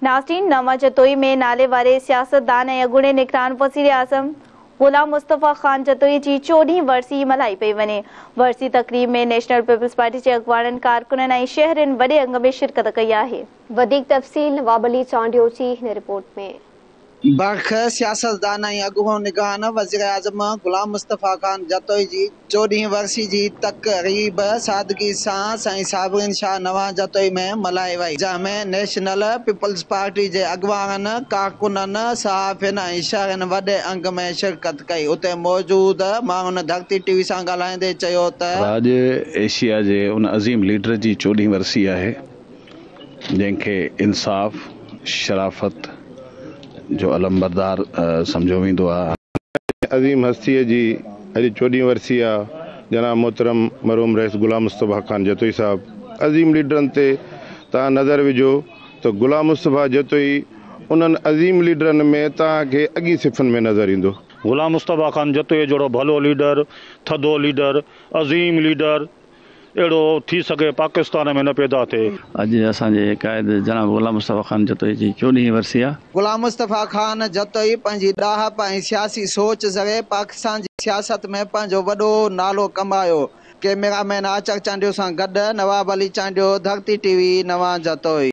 नास्रीन नवा जतोई में नाले वारे सियासतदान ऐं अॻूणे निगरान वज़ीर आज़म गुलाम मुस्तफ़ा खान जतोई जी 14हीं वरसी मल्हाई पई वञे। वरसी तक़रीब में नेशनल पीपल्स पार्टी जे अॻवाननि कारकुननि ऐं शहरियुनि वॾे अंग में शिरकत कई आहे। वधीक तफ़सील नवाब अली चांडियो जी हिन रिपोर्ट में। बरख सियासतदान ऐं अॻूणो निगरान वज़ीर आज़म गुलाम मुस्तफ़ा खान जतोई जी 14हीं वरसी जी तक़रीब सादगी सां साईं साबरीन शाह नवां जतोई में मल्हाई वई, जंहिंमें नेशनल पीपल्स पार्टी जे अॻवाननि कारकुननि सहाफ़ियुनि ऐं शहरियुनि वॾे अंग में शिरकत कई। उते मौजूद माण्हुनि धरती टीवी सां ॻाल्हाईंदे चयो त अॼु एशिया जे उन अज़ीम लीडर जी 14हीं वरसी आहे जंहिंखे इंसाफ़ शराफ़त जो अलमबरदार समझो वेंदो आहे। अज़ीम हस्तीअ जी अॼु 14हीं वरसी आहे। जनाब मोहतरम मरहूम रईस गुलाम मुस्तफ़ा खान जतोई साहब अज़ीम लीडरनि ते तव्हां नज़र विझो त गुलाम मुस्तफ़ा जतोई उन्हनि अज़ीम लीडरनि में तव्हांखे अॻी सिफ़ुनि में नज़र ईंदो। गुलाम मुस्तफ़ा खान जतोई जहिड़ो भलो लीडर, थधो लीडर, अज़ीम लीडर अहिड़ो थी सघे पाकिस्तान में न पैदा थिए। अॼु असांजे क़ाइद जनाब गुलाम मुस्तफ़ा खान जतोई जी 14हीं वरसी आहे। गुलाम मुस्तफ़ा खान जतोई पंहिंजी ॾाहप ऐं सियासी सोच ज़रिए पाकिस्तान जी सियासत में पंहिंजो वॾो नालो कमायो। कैमरामैन आचर चांडियो सां गॾु नवाब अली चांडियो, धरती टीवी, नवां जतोई।